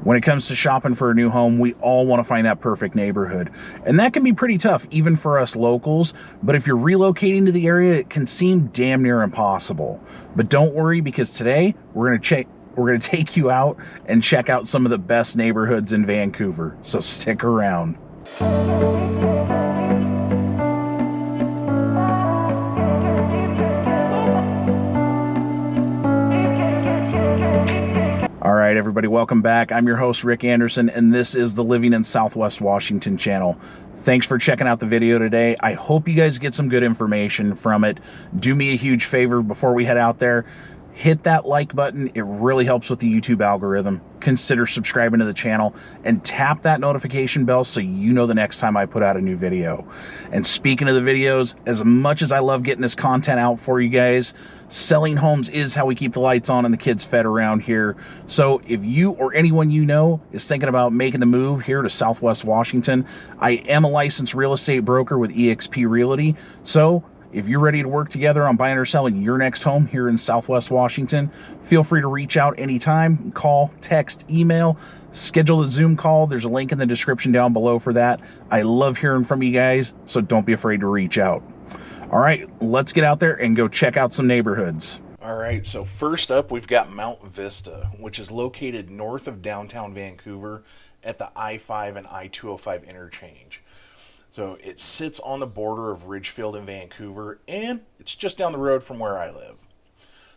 When it comes to shopping for a new home, we all want to find that perfect neighborhood. And that can be pretty tough, even for us locals. But if you're relocating to the area, it can seem damn near impossible. But don't worry, because today we're going to take you out and check out some of the best neighborhoods in Vancouver. So stick around. All right, everybody, welcome back. I'm your host, Rick Anderson, and this is the Living in Southwest Washington channel. Thanks for checking out the video today. I hope you guys get some good information from it. Do me a huge favor before we head out there. Hit that like button. It really helps with the YouTube algorithm. Consider subscribing to the channel and tap that notification bell so you know the next time I put out a new video. And speaking of the videos, as much as I love getting this content out for you guys, selling homes is how we keep the lights on and the kids fed around here. So if you or anyone you know is thinking about making the move here to Southwest Washington, I am a licensed real estate broker with eXp Realty. So if you're ready to work together on buying or selling your next home here in Southwest Washington, feel free to reach out anytime, call, text, email, schedule a Zoom call. There's a link in the description down below for that. I love hearing from you guys, so don't be afraid to reach out. All right, let's get out there and go check out some neighborhoods. All right, so first up, we've got Mount Vista, which is located north of downtown Vancouver at the I-5 and I-205 interchange. So it sits on the border of Ridgefield and Vancouver, and it's just down the road from where I live.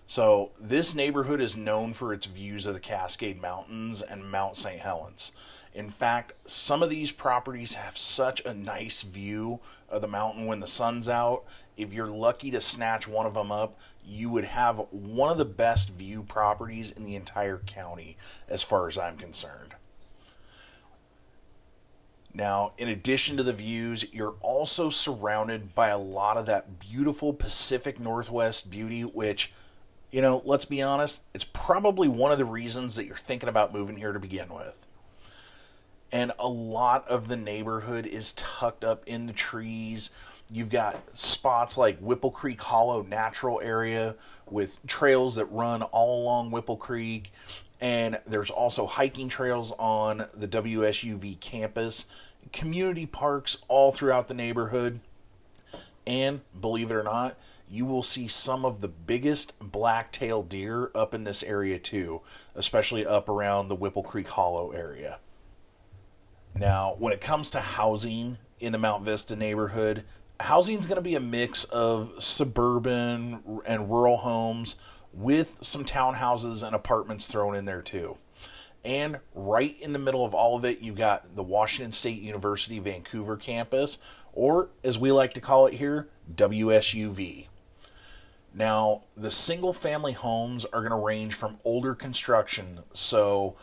So this neighborhood is known for its views of the Cascade Mountains and Mount St. Helens. In fact, some of these properties have such a nice view of the mountain when the sun's out. If you're lucky to snatch one of them up, you would have one of the best view properties in the entire county, as far as I'm concerned. Now, in addition to the views, you're also surrounded by a lot of that beautiful Pacific Northwest beauty, which, you know, let's be honest, it's probably one of the reasons that you're thinking about moving here to begin with. And a lot of the neighborhood is tucked up in the trees. You've got spots like Whipple Creek Hollow Natural Area with trails that run all along Whipple Creek. And there's also hiking trails on the WSUV campus, community parks all throughout the neighborhood. And believe it or not, you will see some of the biggest black-tailed deer up in this area too, especially up around the Whipple Creek Hollow area. Now, when it comes to housing in the Mount Vista neighborhood, housing is going to be a mix of suburban and rural homes with some townhouses and apartments thrown in there too. And right in the middle of all of it, you've got the Washington State University Vancouver campus, or as we like to call it here, WSUV. Now, the single-family homes are going to range from older construction, so,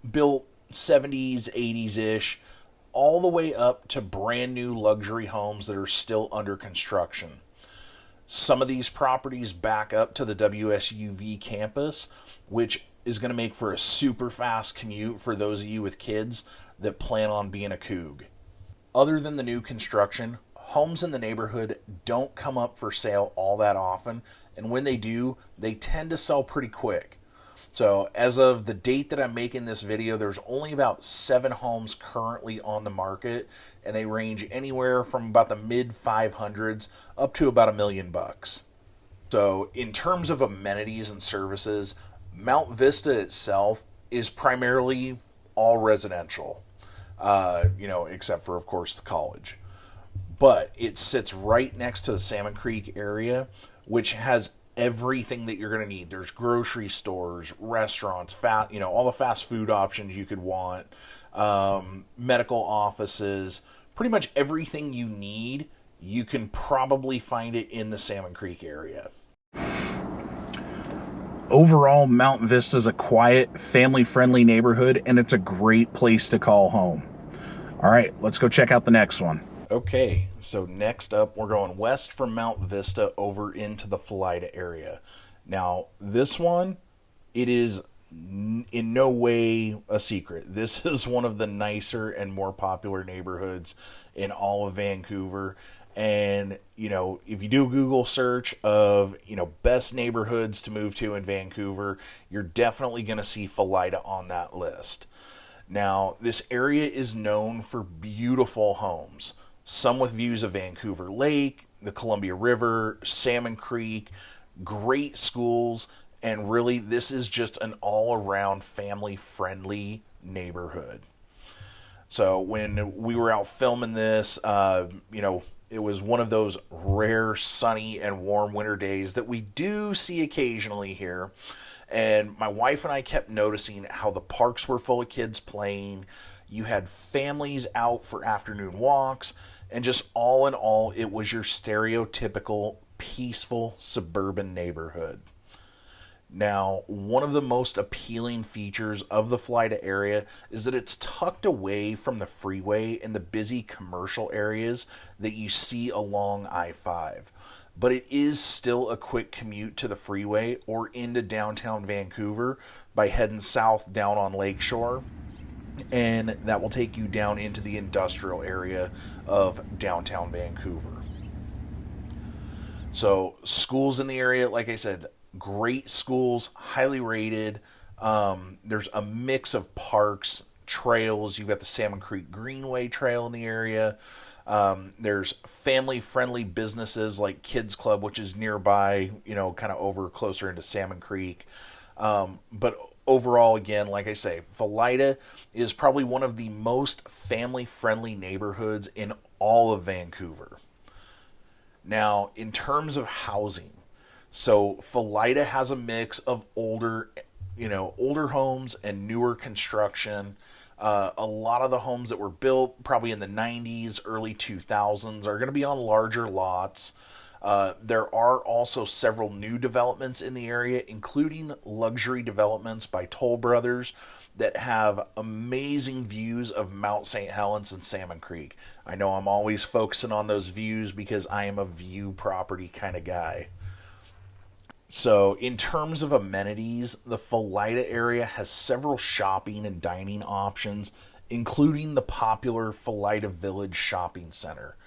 built 70s, 80s-ish, all the way up to brand new luxury homes that are still under construction. Some of these properties back up to the WSUV campus, which is going to make for a super fast commute for those of you with kids that plan on being a coug. Other than the new construction, homes in the neighborhood don't come up for sale all that often, and when they do, they tend to sell pretty quick. So as of the date that I'm making this video, there's only about 7 homes currently on the market, and they range anywhere from about the mid 500s up to about $1 million. So in terms of amenities and services, Mount Vista itself is primarily all residential, except for, of course, the college. But it sits right next to the Salmon Creek area, which has everything that you're going to need. There's grocery stores, restaurants, all the fast food options you could want, medical offices, pretty much everything you need. You can probably find it in the Salmon Creek area. Overall, Mount Vista is a quiet, family-friendly neighborhood, and it's a great place to call home. All right, let's go check out the next one. Okay, so next up, we're going west from Mount Vista over into the Falida area. Now, this one, it is in no way a secret. This is one of the nicer and more popular neighborhoods in all of Vancouver. And, if you do a Google search of, best neighborhoods to move to in Vancouver, you're definitely going to see Falida on that list. Now, this area is known for beautiful homes, some with views of Vancouver Lake, the Columbia River, Salmon Creek, great schools, and really this is just an all-around family-friendly neighborhood. So when we were out filming this, it was one of those rare sunny and warm winter days that we do see occasionally here. And my wife and I kept noticing how the parks were full of kids playing. You had families out for afternoon walks. And just all in all, it was your stereotypical, peaceful suburban neighborhood. Now, one of the most appealing features of the Falida area is that it's tucked away from the freeway and the busy commercial areas that you see along I-5. But it is still a quick commute to the freeway or into downtown Vancouver by heading south down on Lakeshore. And that will take you down into the industrial area of downtown Vancouver. So, schools in the area, like I said, great schools, highly rated. There's a mix of parks, trails. You've got the Salmon Creek Greenway Trail in the area. There's family-friendly businesses like Kids Club, which is nearby, kind of over closer into Salmon Creek. But overall, again, like I say, Falida is probably one of the most family-friendly neighborhoods in all of Vancouver. Now, in terms of housing, so Falida has a mix of older homes and newer construction. A lot of the homes that were built probably in the 90s, early 2000s are going to be on larger lots. There are also several new developments in the area, including luxury developments by Toll Brothers that have amazing views of Mount St. Helens and Salmon Creek. I know I'm always focusing on those views because I am a view property kind of guy. So in terms of amenities, the Falida area has several shopping and dining options, including the popular Falida Village Shopping Center.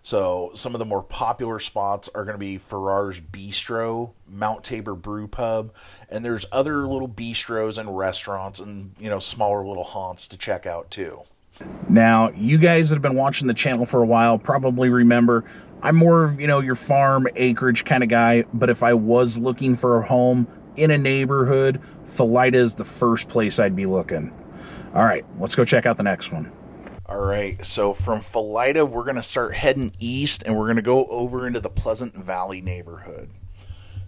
So some of the more popular spots are going to be Farrar's Bistro, Mount Tabor Brew Pub, and there's other little bistros and restaurants and, smaller little haunts to check out too. Now, you guys that have been watching the channel for a while probably remember I'm more of, your farm acreage kind of guy, but if I was looking for a home in a neighborhood, Falida is the first place I'd be looking. All right, let's go check out the next one. All right, so from Falida, we're going to start heading east, and we're going to go over into the Pleasant Valley neighborhood.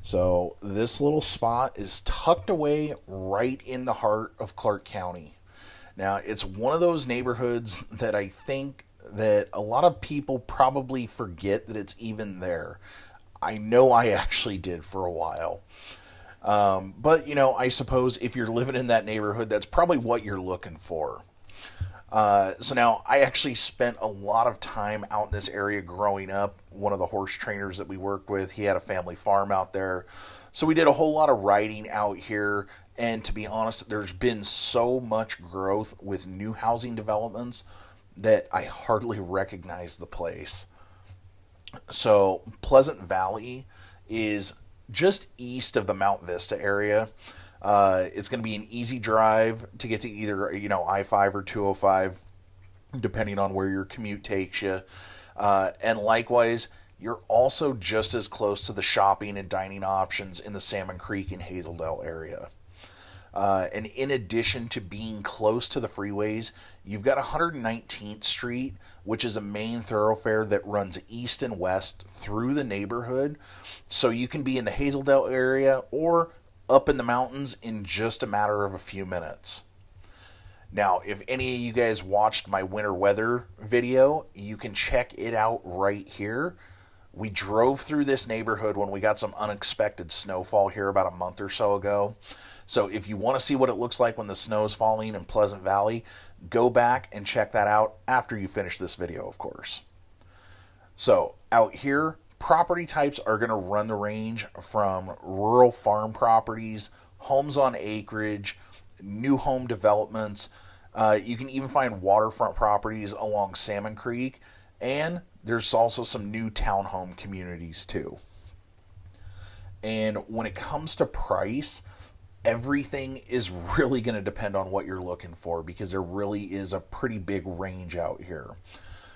So this little spot is tucked away right in the heart of Clark County. Now, it's one of those neighborhoods that I think that a lot of people probably forget that it's even there. I know I actually did for a while. But, I suppose if you're living in that neighborhood, that's probably what you're looking for. So now I actually spent a lot of time out in this area growing up. One of the horse trainers that we worked with, he had a family farm out there. So we did a whole lot of riding out here. And to be honest, there's been so much growth with new housing developments that I hardly recognize the place. So Pleasant Valley is just east of the Mount Vista area. It's going to be an easy drive to get to either, I-5 or 205, depending on where your commute takes you. And likewise, you're also just as close to the shopping and dining options in the Salmon Creek and Hazeldale area. And in addition to being close to the freeways, you've got 119th Street, which is a main thoroughfare that runs east and west through the neighborhood. So you can be in the Hazeldale area or up in the mountains in just a matter of a few minutes. Now, if any of you guys watched my winter weather video, you can check it out right here. We drove through this neighborhood when we got some unexpected snowfall here about a month or so ago. So if you want to see what it looks like when the snow is falling in Pleasant Valley, go back and check that out after you finish this video, of course. So out here, property types are going to run the range from rural farm properties, homes on acreage, new home developments. You can even find waterfront properties along Salmon Creek. And there's also some new townhome communities too. And when it comes to price, everything is really going to depend on what you're looking for, because there really is a pretty big range out here.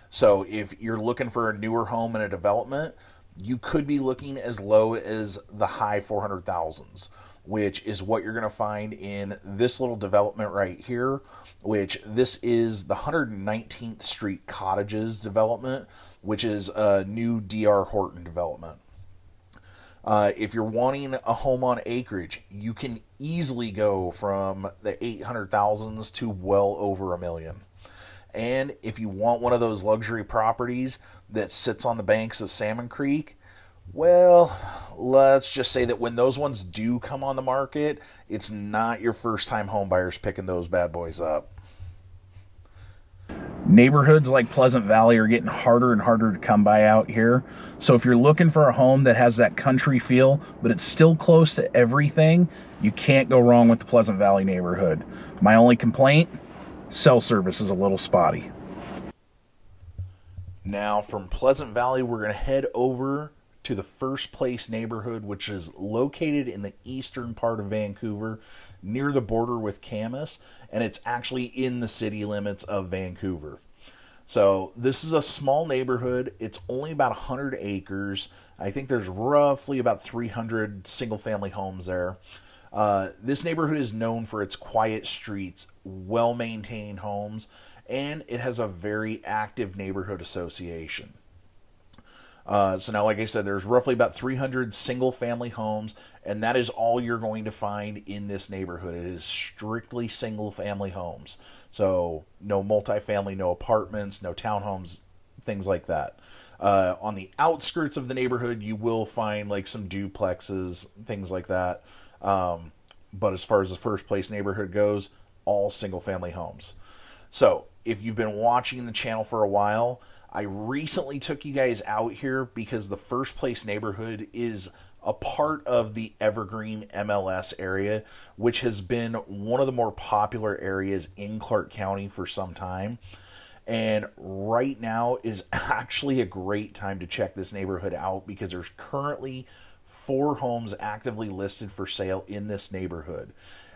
So if you're looking for a newer home in a development, you could be looking as low as the high 400,000s, which is what you're going to find in this little development right here, which this is the 119th Street Cottages development, which is a new D.R. Horton development. If you're wanting a home on acreage, you can easily go from the 800,000s to well over $1 million. And if you want one of those luxury properties that sits on the banks of Salmon Creek, well, let's just say that when those ones do come on the market, it's not your first time home buyers picking those bad boys up. Neighborhoods like Pleasant Valley are getting harder and harder to come by out here. So if you're looking for a home that has that country feel, but it's still close to everything, you can't go wrong with the Pleasant Valley neighborhood. My only complaint, cell service is a little spotty. Now from Pleasant Valley, we're going to head over to the First Place neighborhood, which is located in the eastern part of Vancouver, near the border with Camas, and it's actually in the city limits of Vancouver. So this is a small neighborhood. It's only about 100 acres. I think there's roughly about 300 single-family homes there. This neighborhood is known for its quiet streets, well-maintained homes, and it has a very active neighborhood association. So now, like I said, there's roughly about 300 single-family homes, and that is all you're going to find in this neighborhood. It is strictly single-family homes. So no multifamily, no apartments, no townhomes, things like that. On the outskirts of the neighborhood, you will find like some duplexes, things like that. But as far as the First Place neighborhood goes, all single-family homes. So if you've been watching the channel for a while, I recently took you guys out here because the First Place neighborhood is a part of the Evergreen MLS area, which has been one of the more popular areas in Clark County for some time. And right now is actually a great time to check this neighborhood out, because there's currently 4 homes actively listed for sale in this neighborhood.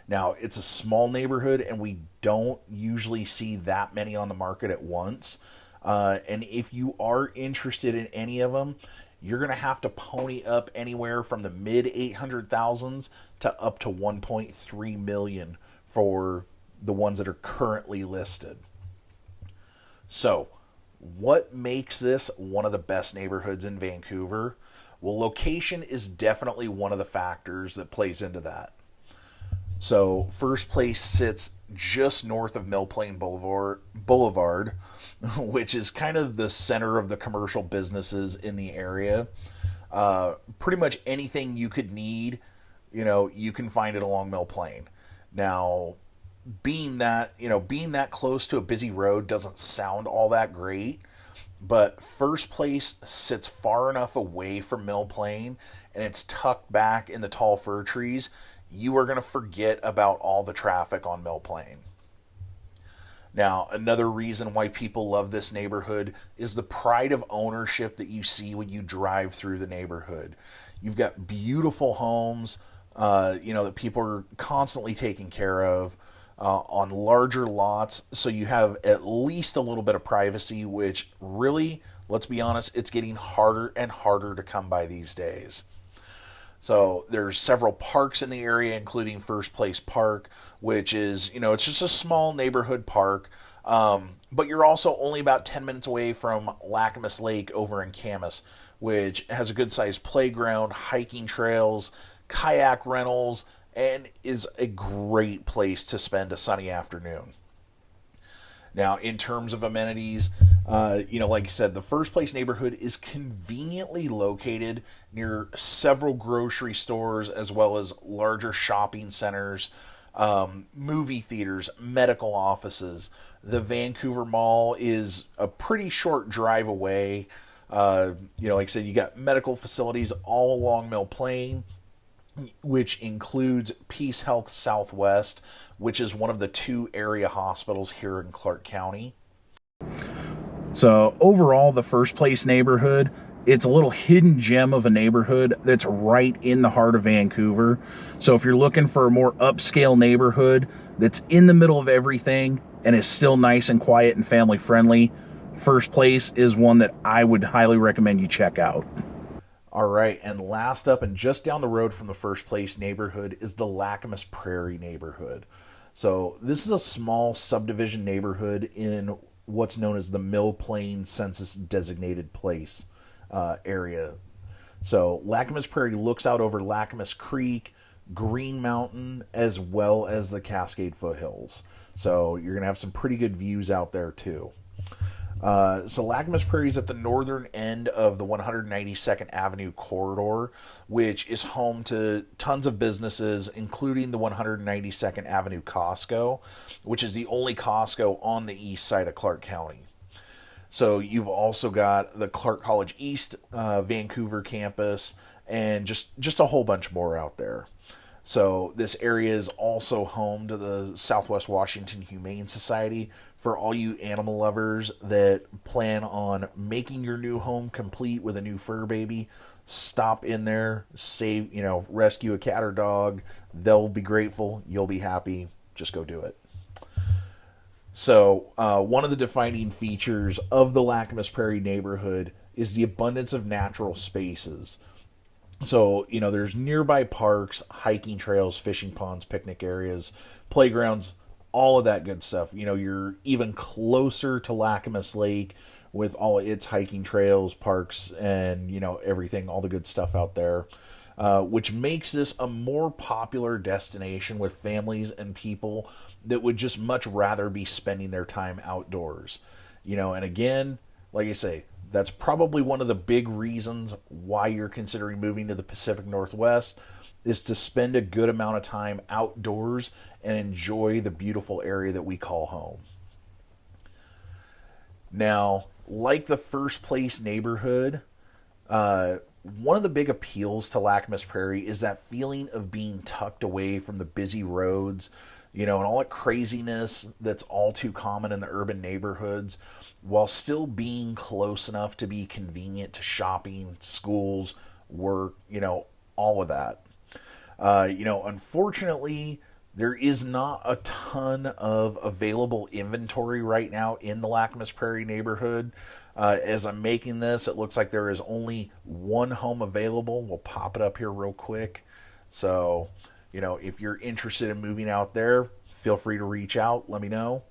Now, it's a small neighborhood, and we don't usually see that many on the market at once. And if you are interested in any of them, you're going to have to pony up anywhere from the mid 800,000s to up to 1.3 million for the ones that are currently listed. So, what makes this one of the best neighborhoods in Vancouver? Well, location is definitely one of the factors that plays into that. So, First Place sits just north of Mill Plain Boulevard, which is kind of the center of the commercial businesses in the area. Pretty much anything you could need, you can find it along Mill Plain. Now, being that close to a busy road doesn't sound all that great, but First Place sits far enough away from Mill Plain, and it's tucked back in the tall fir trees. You are going to forget about all the traffic on Mill Plain. Now, another reason why people love this neighborhood is the pride of ownership that you see when you drive through the neighborhood. You've got beautiful homes, that people are constantly taking care of on larger lots, so you have at least a little bit of privacy, which really, let's be honest, it's getting harder and harder to come by these days. So there's several parks in the area, including First Place Park, which is, it's just a small neighborhood park. But you're also only about 10 minutes away from Lacamas Lake over in Camas, which has a good-sized playground, hiking trails, kayak rentals, and is a great place to spend a sunny afternoon. Now, in terms of amenities, like I said, the First Place neighborhood is conveniently located near several grocery stores, as well as larger shopping centers, movie theaters, medical offices. The Vancouver Mall is a pretty short drive away. Like I said, you got medical facilities all along Mill Plain, which includes Peace Health Southwest, which is one of the 2 area hospitals here in Clark County. So overall, the First Place neighborhood, it's a little hidden gem of a neighborhood that's right in the heart of Vancouver. So if you're looking for a more upscale neighborhood that's in the middle of everything and is still nice and quiet and family friendly, First Place is one that I would highly recommend you check out. All right, and last up and just down the road from the First Place neighborhood is the Lacamas Prairie neighborhood. So this is a small subdivision neighborhood in what's known as the Mill Plain Census Designated Place area. So Lacamas Prairie looks out over Lacamas Creek, Green Mountain, as well as the Cascade Foothills. So you're going to have some pretty good views out there too. So Lacamas Prairie is at the northern end of the 192nd Avenue corridor, which is home to tons of businesses, including the 192nd Avenue Costco, which is the only Costco on the east side of Clark County. So you've also got the Clark College East Vancouver campus and just a whole bunch more out there. So this area is also home to the Southwest Washington Humane Society for all you animal lovers that plan on making your new home complete with a new fur baby. Stop in there, save, rescue a cat or dog. They'll be grateful. You'll be happy. Just go do it. So one of the defining features of the Lacamas Prairie neighborhood is the abundance of natural spaces. So, there's nearby parks, hiking trails, fishing ponds, picnic areas, playgrounds, all of that good stuff. You're even closer to Lacamas Lake with all its hiking trails, parks, and, everything, all the good stuff out there, which makes this a more popular destination with families and people that would just much rather be spending their time outdoors. And again, like I say, that's probably one of the big reasons why you're considering moving to the Pacific Northwest, is to spend a good amount of time outdoors and enjoy the beautiful area that we call home. Now, like the First Place neighborhood, one of the big appeals to Lacamas Prairie is that feeling of being tucked away from the busy roads, and all that craziness that's all too common in the urban neighborhoods, while still being close enough to be convenient to shopping, schools, work, all of that. Unfortunately, there is not a ton of available inventory right now in the Lacamas Prairie neighborhood. As I'm making this, it looks like there is only one home available. We'll pop it up here real quick. So, if you're interested in moving out there, feel free to reach out. Let me know.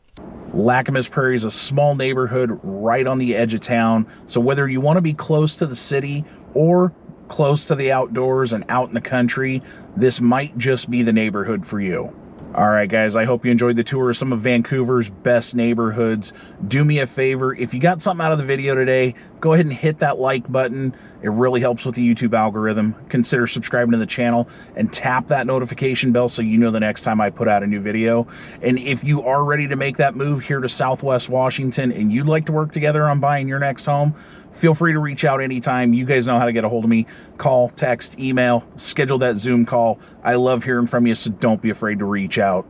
Lacamas Prairie is a small neighborhood right on the edge of town. So whether you want to be close to the city or close to the outdoors and out in the country, this might just be the neighborhood for you. All right, guys, I hope you enjoyed the tour of some of Vancouver's best neighborhoods. Do me a favor, if you got something out of the video today, go ahead and hit that like button. It really helps with the YouTube algorithm. Consider subscribing to the channel and tap that notification bell so you know the next time I put out a new video. And if you are ready to make that move here to Southwest Washington and you'd like to work together on buying your next home, feel free to reach out anytime. You guys know how to get a hold of me. Call, text, email, schedule that Zoom call. I love hearing from you, so don't be afraid to reach out.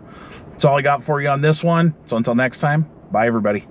That's all I got for you on this one. So until next time, bye everybody.